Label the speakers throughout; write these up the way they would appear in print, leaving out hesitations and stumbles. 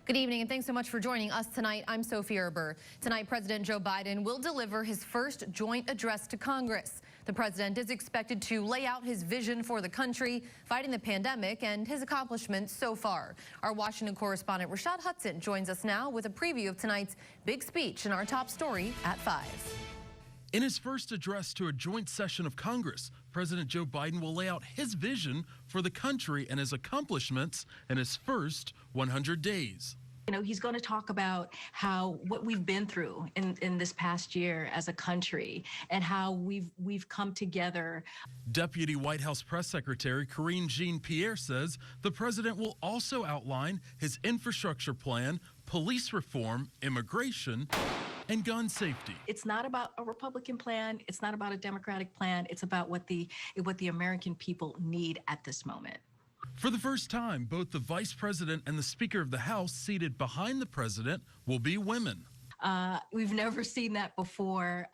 Speaker 1: Good evening and thanks so much for joining us tonight. I'm Sophie Erber. Tonight, President Joe Biden will deliver his first joint address to Congress. The president is expected to lay out his vision for the country, fighting the pandemic, and his accomplishments so far. Our Washington correspondent Rashad Hudson joins us now with a preview of tonight's big speech in our top story at 5.
Speaker 2: In his first address to a joint session of Congress, President Joe Biden will lay out his vision for the country and his accomplishments in his first 100 days.
Speaker 3: You know, he's going to talk about what we've been through in this past year as a country and how we've come together.
Speaker 2: Deputy White House Press Secretary Karine Jean-Pierre says the president will also outline his infrastructure plan, police reform, immigration, and gun safety.
Speaker 3: It's not about a Republican plan. It's not about a Democratic plan. It's about what the American people need at this moment.
Speaker 2: For the first time, both the vice president and the Speaker of the House seated behind the president will be women.
Speaker 3: We've never seen that before.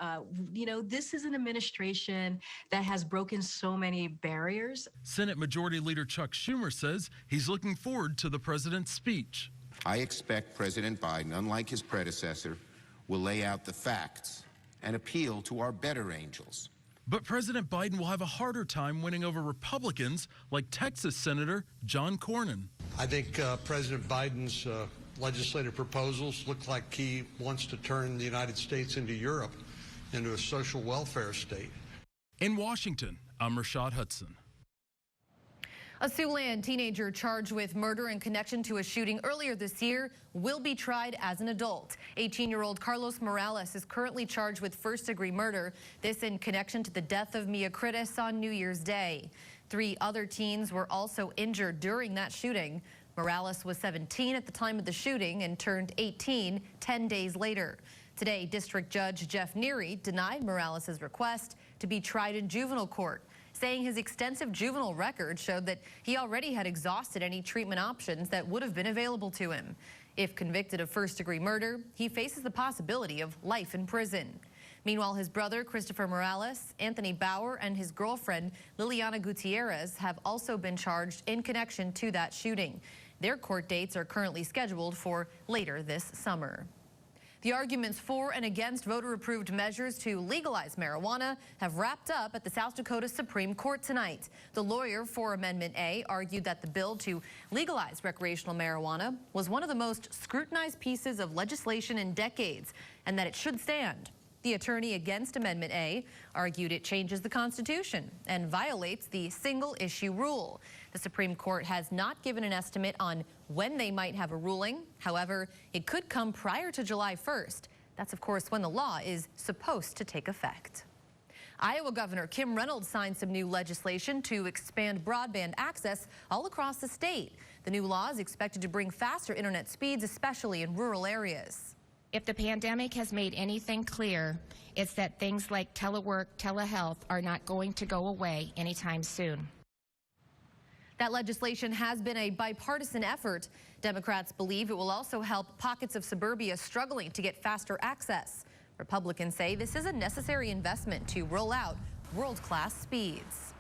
Speaker 3: You know, this is an administration that has broken so many barriers.
Speaker 2: Senate Majority Leader Chuck Schumer says he's looking forward to the president's speech.
Speaker 4: I expect President Biden, unlike his predecessor, will lay out the facts and appeal to our better angels.
Speaker 2: But President Biden will have a harder time winning over Republicans like Texas Senator John Cornyn.
Speaker 5: I think President Biden's legislative proposals look like he wants to turn the United States into Europe, into a social welfare state.
Speaker 2: In Washington, I'm Rashad Hudson.
Speaker 1: A Siouxland teenager charged with murder in connection to a shooting earlier this year will be tried as an adult. 18-year-old Carlos Morales is currently charged with first-degree murder, this in connection to the death of Mia Critis on New Year's Day. 3 other teens were also injured during that shooting. Morales was 17 at the time of the shooting and turned 18 10 days later. Today, District Judge Jeff Neary denied Morales' request to be tried in juvenile court, saying his extensive juvenile record showed that he already had exhausted any treatment options that would have been available to him. If convicted of first-degree murder, he faces the possibility of life in prison. Meanwhile, his brother, Christopher Morales, Anthony Bauer, and his girlfriend, Liliana Gutierrez, have also been charged in connection to that shooting. Their court dates are currently scheduled for later this summer. The arguments for and against voter-approved measures to legalize marijuana have wrapped up at the South Dakota Supreme Court tonight. The lawyer for Amendment A argued that the bill to legalize recreational marijuana was one of the most scrutinized pieces of legislation in decades and that it should stand. The attorney against Amendment A argued it changes the Constitution and violates the single-issue rule. The Supreme Court has not given an estimate on when they might have a ruling. However, it could come prior to July 1st. That's, of course, when the law is supposed to take effect. Iowa Governor Kim Reynolds signed some new legislation to expand broadband access all across the state. The new law is expected to bring faster internet speeds, especially in rural areas.
Speaker 6: If the pandemic has made anything clear, it's that things like telework, telehealth are not going to go away anytime soon.
Speaker 1: That legislation has been a bipartisan effort. Democrats believe it will also help pockets of suburbia struggling to get faster access. Republicans say this is a necessary investment to roll out world-class speeds.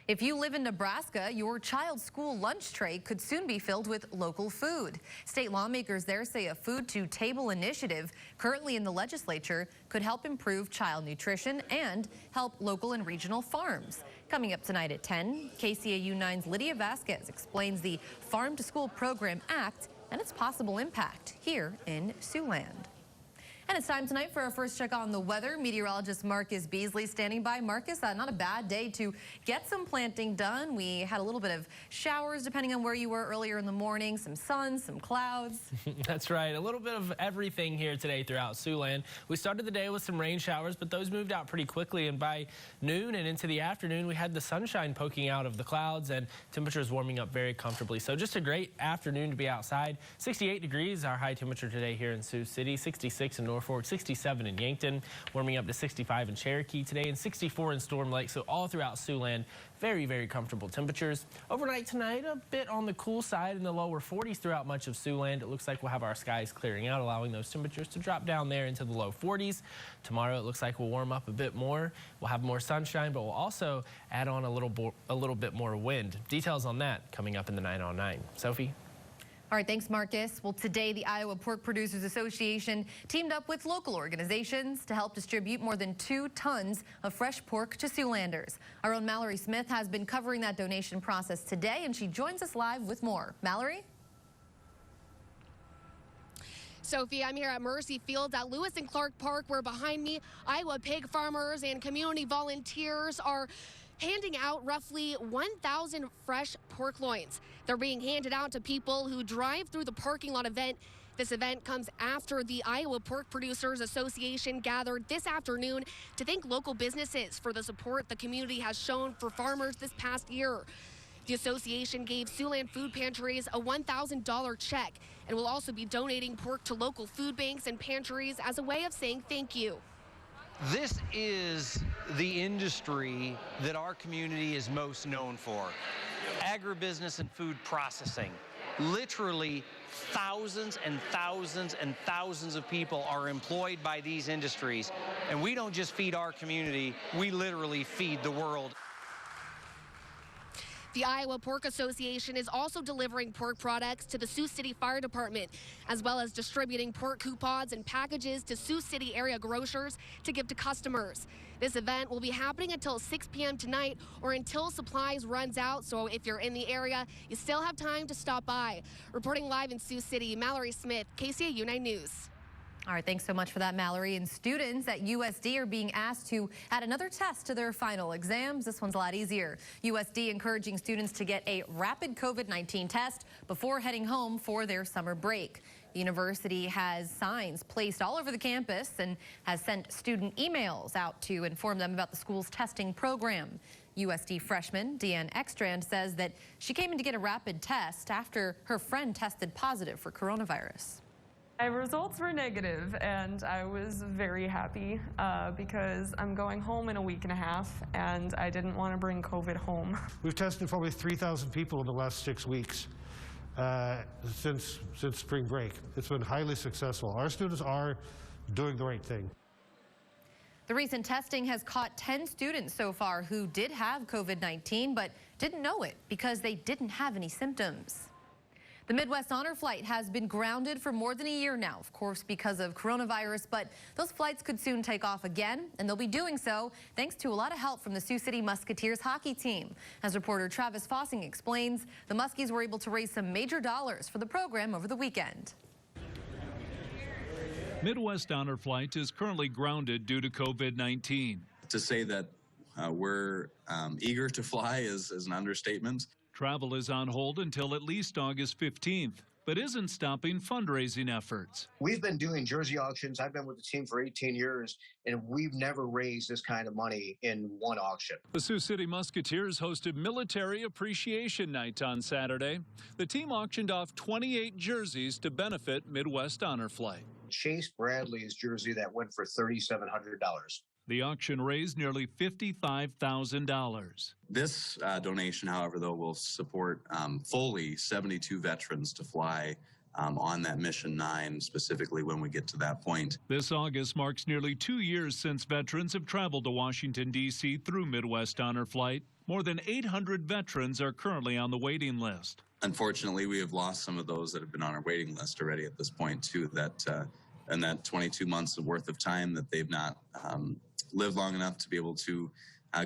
Speaker 1: If you live in Nebraska, your child's school lunch tray could soon be filled with local food. State lawmakers there say a food-to-table initiative currently in the legislature could help improve child nutrition and help local and regional farms. Coming up tonight at 10, KCAU 9's Lydia Vasquez explains the Farm to School Program Act and its possible impact here in Siouxland. And it's time tonight for our first check on the weather. Meteorologist Marcus Beasley standing by. Marcus, not a bad day to get some planting done. We had a little bit of showers depending on where you were earlier in the morning, some sun, some clouds.
Speaker 7: That's right, a little bit of everything here today throughout Siouxland. We started the day with some rain showers, but those moved out pretty quickly, and by noon and into the afternoon, we had the sunshine poking out of the clouds and temperatures warming up very comfortably. So just a great afternoon to be outside. 68 degrees, our high temperature today here in Sioux City, 66 in Norfolk, 67 in Yankton, warming up to 65 in Cherokee today, and 64 in Storm Lake. So all throughout Siouxland, very, very comfortable temperatures. Overnight tonight, a bit on the cool side in the lower 40s throughout much of Siouxland. It looks like we'll have our skies clearing out, allowing those temperatures to drop down there into the low 40s. Tomorrow, it looks like we'll warm up a bit more. We'll have more sunshine, but we'll also add on a little bit more wind. Details on that coming up in the 9 on 9. Sophie?
Speaker 1: All right, thanks, Marcus. Well, today, the Iowa Pork Producers Association teamed up with local organizations to help distribute more than 2 tons of fresh pork to Siouxlanders. Our own Mallory Smith has been covering that donation process today, and she joins us live with more. Mallory?
Speaker 8: Sophie, I'm here at Mercy Fields at Lewis and Clark Park, where behind me, Iowa pig farmers and community volunteers are handing out roughly 1,000 fresh pork loins. They're being handed out to people who drive through the parking lot event. This event comes after the Iowa Pork Producers Association gathered this afternoon to thank local businesses for the support the community has shown for farmers this past year. The association gave Siouxland food pantries a $1,000 check and will also be donating pork to local food banks and pantries as a way of saying thank you.
Speaker 9: This is the industry that our community is most known for. Agribusiness and food processing. Literally thousands and thousands and thousands of people are employed by these industries. And we don't just feed our community, we literally feed the world.
Speaker 8: The Iowa Pork Association is also delivering pork products to the Sioux City Fire Department, as well as distributing pork coupons and packages to Sioux City area grocers to give to customers. This event will be happening until 6 p.m. tonight or until supplies runs out, so if you're in the area, you still have time to stop by. Reporting live in Sioux City, Mallory Smith, KCAU 9 News.
Speaker 1: All right, thanks so much for that, Mallory. And students at USD are being asked to add another test to their final exams. This one's a lot easier. USD encouraging students to get a rapid COVID-19 test before heading home for their summer break. The university has signs placed all over the campus and has sent student emails out to inform them about the school's testing program. USD freshman Deanne Ekstrand says that she came in to get a rapid test after her friend tested positive for coronavirus.
Speaker 10: My results were negative, and I was very happy because I'm going home in a week and a half, and I didn't want to bring COVID home.
Speaker 11: We've tested probably 3,000 people in the last 6 weeks since spring break. It's been highly successful. Our students are doing the right thing.
Speaker 1: The recent testing has caught 10 students so far who did have COVID-19 but didn't know it because they didn't have any symptoms. The Midwest Honor Flight has been grounded for more than a year now, of course, because of coronavirus, but those flights could soon take off again, and they'll be doing so thanks to a lot of help from the Sioux City Musketeers hockey team. As reporter Travis Fossing explains, the Muskies were able to raise some major dollars for the program over the weekend.
Speaker 12: Midwest Honor Flight is currently grounded due to COVID-19.
Speaker 13: To say that we're eager to fly is an understatement.
Speaker 12: Travel is on hold until at least August 15th, but isn't stopping fundraising efforts.
Speaker 14: We've been doing jersey auctions. I've been with the team for 18 years, and we've never raised this kind of money in one auction.
Speaker 12: The Sioux City Musketeers hosted Military Appreciation Night on Saturday. The team auctioned off 28 jerseys to benefit Midwest Honor Flight.
Speaker 14: Chase Bradley's jersey that went for $3,700.
Speaker 12: The auction raised nearly $55,000.
Speaker 13: This donation, however, though, will support fully 72 veterans to fly on that Mission 9, specifically when we get to that point.
Speaker 12: This August marks nearly 2 years since veterans have traveled to Washington, D.C. through Midwest Honor Flight. More than 800 veterans are currently on the waiting list.
Speaker 13: Unfortunately, we have lost some of those that have been on our waiting list already at this point, too, and that 22 months worth of time that they've not lived long enough to be able to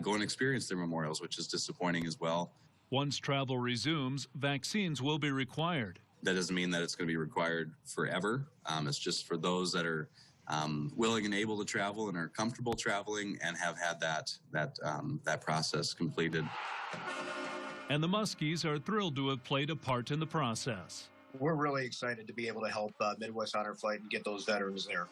Speaker 13: go and experience their memorials, which is disappointing as well.
Speaker 12: Once travel resumes, vaccines will be required.
Speaker 13: That doesn't mean that it's going to be required forever. It's just for those that are willing and able to travel and are comfortable traveling and have had that process completed.
Speaker 12: And the Muskies are thrilled to have played a part in the process.
Speaker 14: We're really excited to be able to help Midwest Honor Flight and get those veterans there.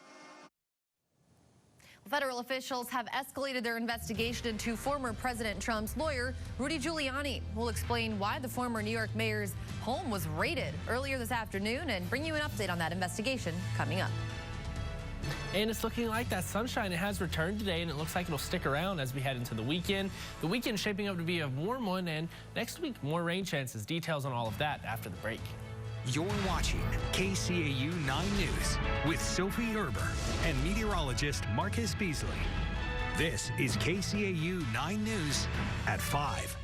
Speaker 1: Federal officials have escalated their investigation into former President Trump's lawyer, Rudy Giuliani. We'll explain why the former New York mayor's home was raided earlier this afternoon and bring you an update on that investigation coming up.
Speaker 7: And it's looking like that sunshine has returned today, and it looks like it'll stick around as we head into the weekend. The weekend shaping up to be a warm one, and next week, more rain chances. Details on all of that after the break.
Speaker 15: You're watching KCAU 9 News with Sophie Erber and meteorologist Marcus Beasley. This is KCAU 9 News at 5.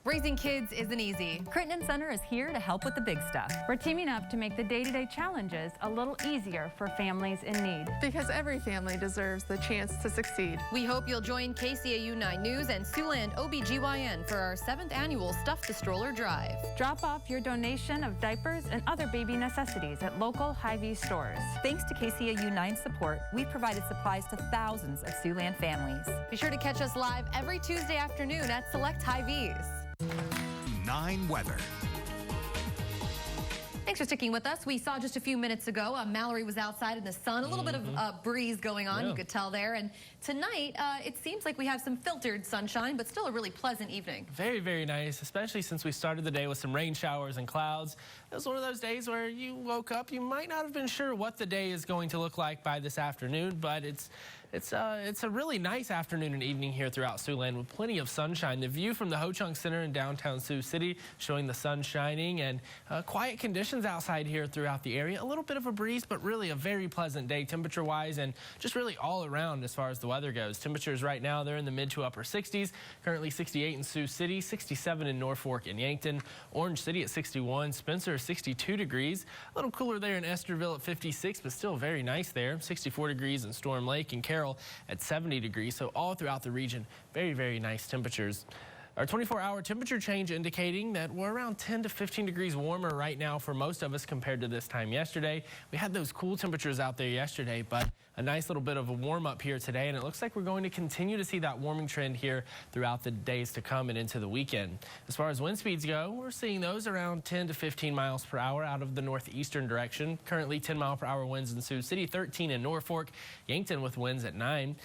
Speaker 1: Raising kids isn't easy.
Speaker 16: Crittenden Center is here to help with the big stuff.
Speaker 17: We're teaming up to make the day-to-day challenges a little easier for families in need.
Speaker 10: Because every family deserves the chance to succeed.
Speaker 1: We hope you'll join KCAU 9 News and Siouxland OBGYN for our 7th annual Stuff the Stroller Drive.
Speaker 17: Drop off your donation of diapers and other baby necessities at local Hy-Vee stores.
Speaker 16: Thanks to KCAU 9's support, we've provided supplies to thousands of Siouxland families.
Speaker 1: Be sure to catch us live every Tuesday afternoon at select Hy-Vees.
Speaker 15: 9 weather.
Speaker 1: Thanks for sticking with us. We saw just a few minutes ago, Mallory was outside in the sun, a little bit of breeze going on, you could tell there. And tonight, it seems like we have some filtered sunshine, but still a really pleasant evening.
Speaker 7: Very, very nice, especially since we started the day with some rain showers and clouds. It was one of those days where you woke up, you might not have been sure what the day is going to look like by this afternoon, but it's a really nice afternoon and evening here throughout Siouxland with plenty of sunshine. The view from the Ho-Chunk Center in downtown Sioux City showing the sun shining and quiet conditions outside here throughout the area. A little bit of a breeze, but really a very pleasant day temperature-wise and just really all around as far as the weather goes. Temperatures right now, they're in the mid to upper 60s. Currently 68 in Sioux City, 67 in Norfolk and Yankton, Orange City at 61, Spencer 62 degrees. A little cooler there in Esterville at 56, but still very nice there. 64 degrees in Storm Lake and Carroll at 70 degrees. So all throughout the region, very, very nice temperatures. Our 24-hour temperature change indicating that we're around 10 to 15 degrees warmer right now for most of us compared to this time yesterday. We had those cool temperatures out there yesterday, but a nice little bit of a warm up here today, and it looks like we're going to continue to see that warming trend here throughout the days to come and into the weekend. As far as wind speeds go, we're seeing those around 10 to 15 miles per hour out of the northeastern direction. Currently 10-mile-per-hour winds in Sioux City, 13 in Norfolk, Yankton with winds at 9.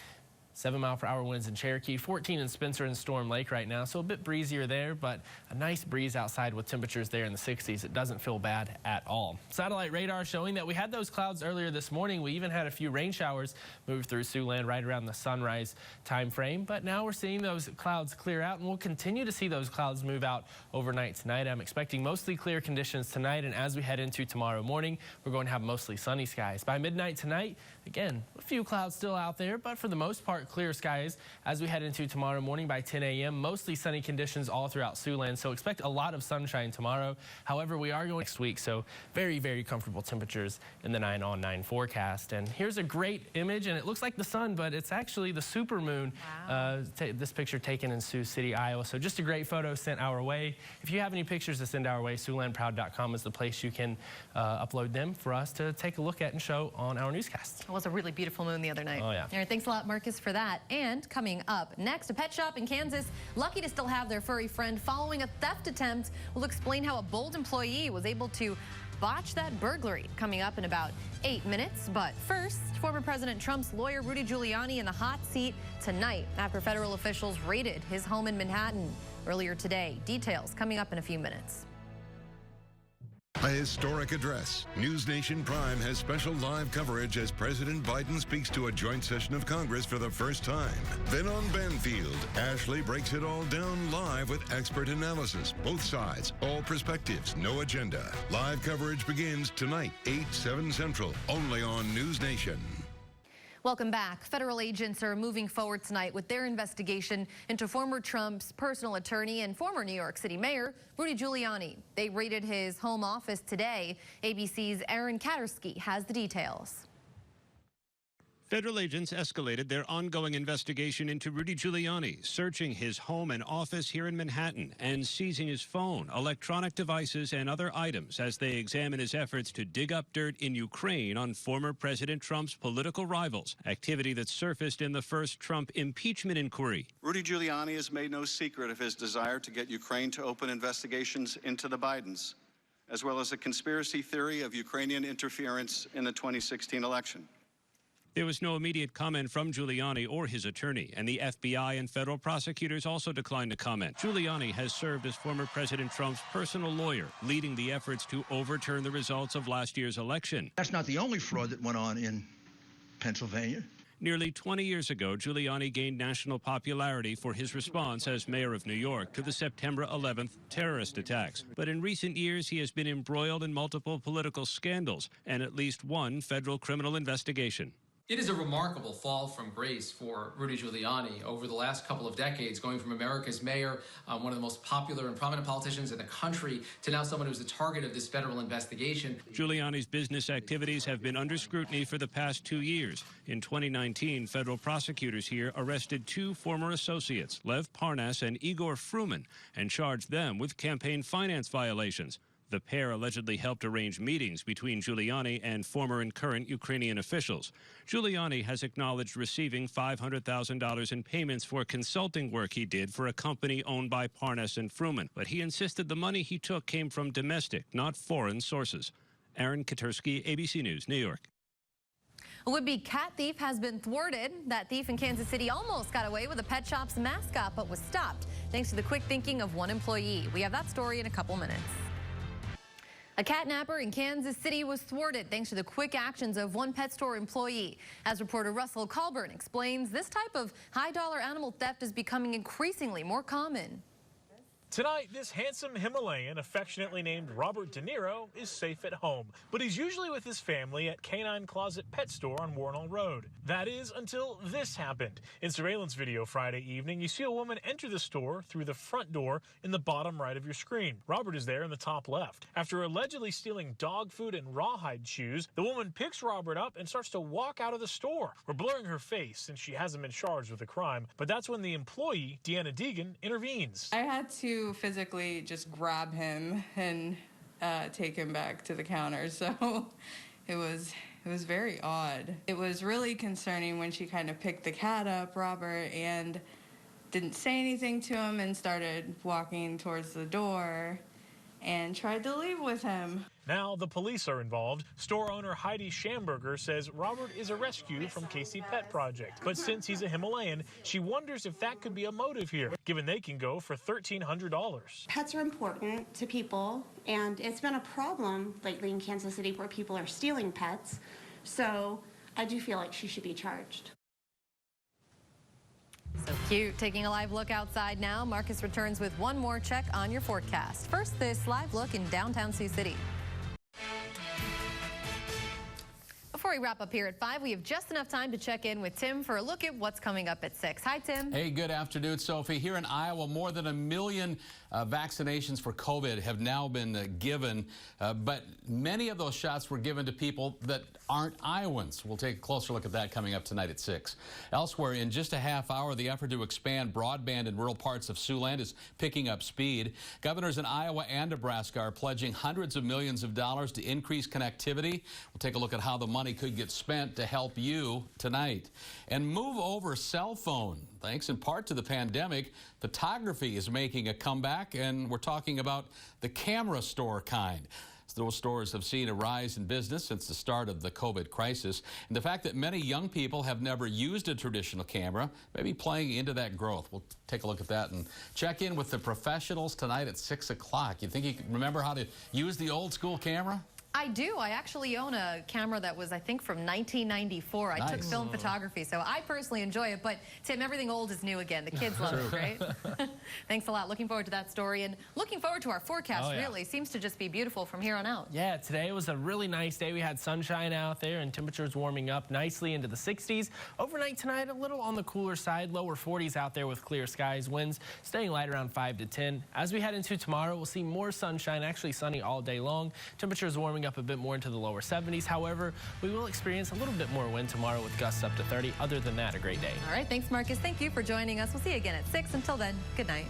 Speaker 7: 7-mile-per-hour winds in Cherokee, 14 in Spencer and Storm Lake right now, so a bit breezier there, but a nice breeze outside with temperatures there in the 60s. It doesn't feel bad at all. Satellite radar showing that we had those clouds earlier this morning. We even had a few rain showers move through Siouxland right around the sunrise time frame, but now we're seeing those clouds clear out, and we'll continue to see those clouds move out overnight tonight. I'm expecting mostly clear conditions tonight, and as we head into tomorrow morning, we're going to have mostly sunny skies. By midnight tonight, again, a few clouds still out there, but for the most part, clear skies as we head into tomorrow morning by 10 a.m. Mostly sunny conditions all throughout Siouxland, so expect a lot of sunshine tomorrow. However, we are going next week, so very, very comfortable temperatures in the 9 on 9 forecast. And here's a great image, and it looks like the sun, but it's actually the supermoon. Wow. This picture taken in Sioux City, Iowa. So just a great photo sent our way. If you have any pictures to send our way, SiouxlandProud.com is the place you can upload them for us to take a look at and show on our newscast.
Speaker 1: It was a really beautiful moon the other night.
Speaker 7: Oh, yeah.
Speaker 1: All right, thanks a lot, Marcus, for that. And coming up next, a pet shop in Kansas lucky to still have their furry friend following a theft attempt. We'll explain how a bold employee was able to botch that burglary. Coming up in about 8 minutes. But first, former President Trump's lawyer Rudy Giuliani in the hot seat tonight after federal officials raided his home in Manhattan earlier today. Details coming up in a few minutes.
Speaker 18: A historic address. News Nation Prime has special live coverage as President Biden speaks to a joint session of Congress for the first time. Then on Banfield, Ashley breaks it all down live with expert analysis, both sides, all perspectives, no agenda. Live coverage begins tonight, 8/7 Central, only on News Nation.
Speaker 1: Welcome back. Federal agents are moving forward tonight with their investigation into former Trump's personal attorney and former New York City Mayor Rudy Giuliani. They raided his home office today. ABC's Aaron Katersky has the details.
Speaker 19: Federal agents escalated their ongoing investigation into Rudy Giuliani, searching his home and office here in Manhattan and seizing his phone, electronic devices, and other items as they examine his efforts to dig up dirt in Ukraine on former President Trump's political rivals, activity that surfaced in the first Trump impeachment inquiry.
Speaker 20: Rudy Giuliani has made no secret of his desire to get Ukraine to open investigations into the Bidens, as well as a conspiracy theory of Ukrainian interference in the 2016 election.
Speaker 19: There was no immediate comment from Giuliani or his attorney, and the FBI and federal prosecutors also declined to comment. Giuliani has served as former President Trump's personal lawyer, leading the efforts to overturn the results of last year's election.
Speaker 21: That's not the only fraud that went on in Pennsylvania.
Speaker 19: Nearly 20 years ago, Giuliani gained national popularity for his response as mayor of New York to the September 11th terrorist attacks. But in recent years, he has been embroiled in multiple political scandals and at least one federal criminal investigation.
Speaker 3: It is a remarkable fall from grace for Rudy Giuliani over the last couple of decades, going from America's mayor, one of the most popular and prominent politicians in the country, to now someone who's the target of this federal investigation.
Speaker 19: Giuliani's business activities have been under scrutiny for the past 2 years. In 2019, federal prosecutors here arrested 2 former associates, Lev Parnas and Igor Fruman, and charged them with campaign finance violations. The pair allegedly helped arrange meetings between Giuliani and former and current Ukrainian officials. Giuliani has acknowledged receiving $500,000 in payments for consulting work he did for a company owned by Parnas and Fruman, but he insisted the money he took came from domestic, not foreign sources. Aaron Katersky, ABC News, New York.
Speaker 1: A would-be cat thief has been thwarted. That thief in Kansas City almost got away with a pet shop's mascot, but was stopped thanks to the quick thinking of one employee. We have that story in a couple minutes. A catnapper in Kansas City was thwarted thanks to the quick actions of one pet store employee. As reporter Russell Colburn explains, this type of high-dollar animal theft is becoming increasingly more common.
Speaker 22: Tonight, this handsome Himalayan, affectionately named Robert De Niro, is safe at home, but he's usually with his family at Canine Closet Pet Store on Warnell Road. That is, until this happened. In surveillance video Friday evening, you see a woman enter the store through the front door in the bottom right of your screen. Robert is there in the top left. After allegedly stealing dog food and rawhide shoes, the woman picks Robert up and starts to walk out of the store. We're blurring her face since she hasn't been charged with the crime, but that's when the employee, Deanna Deegan, intervenes.
Speaker 23: I had to physically just grab him and take him back to the counter. So it was very odd. It was really concerning when she kind of picked the cat up, Robert, and didn't say anything to him and started walking towards the door and tried to leave with him.
Speaker 22: Now the police are involved. Store owner Heidi Schamberger says Robert is a rescue from KC Pet Project. But since he's a Himalayan, she wonders if that could be a motive here, given they can go for $1,300.
Speaker 24: Pets are important to people, and it's been a problem lately in Kansas City where people are stealing pets. So I do feel like she should be charged.
Speaker 1: So cute. Taking a live look outside now. Marcus returns with one more check on your forecast. First, this live look in downtown Sioux City. Before we wrap up here at 5, we have just enough time to check in with Tim for a look at what's coming up at 6. Hi, Tim.
Speaker 25: Hey, good afternoon, Sophie. Here in Iowa, more than 1 million vaccinations for COVID have now been given, but many of those shots were given to people that aren't Iowans. We'll take a closer look at that coming up tonight at 6. Elsewhere, in just a half hour, the effort to expand broadband in rural parts of Siouxland is picking up speed. Governors in Iowa and Nebraska are pledging hundreds of millions of dollars to increase connectivity. We'll take a look at how the money could get spent to help you tonight. And move over cell phone. Thanks in part to the pandemic, photography is making a comeback, and we're talking about the camera store kind. Those stores have seen a rise in business since the start of the COVID crisis. And the fact that many young people have never used a traditional camera may be playing into that growth. We'll take a look at that and check in with the professionals tonight at 6 o'clock. You think you can remember how to use the old school camera?
Speaker 1: I do. I actually own a camera that was, I think, from 1994.
Speaker 25: Nice.
Speaker 1: I took film photography, so I personally enjoy it. But, Tim, everything old is new again. The kids love it, right? Thanks a lot. Looking forward to that story and looking forward to our forecast, really. Seems to just be beautiful from here on out.
Speaker 7: Yeah, today was a really nice day. We had sunshine out there and temperatures warming up nicely into the 60s. Overnight tonight, a little on the cooler side, lower 40s out there with clear skies. Winds staying light around 5 to 10. As we head into tomorrow, we'll see more sunshine, actually sunny all day long. Temperatures warming up a bit more into the lower 70s. However, we will experience a little bit more wind tomorrow with gusts up to 30. Other than that, a great day.
Speaker 1: All right, thanks, Marcus. Thank you for joining us. We'll see you again at 6. Until then, good night.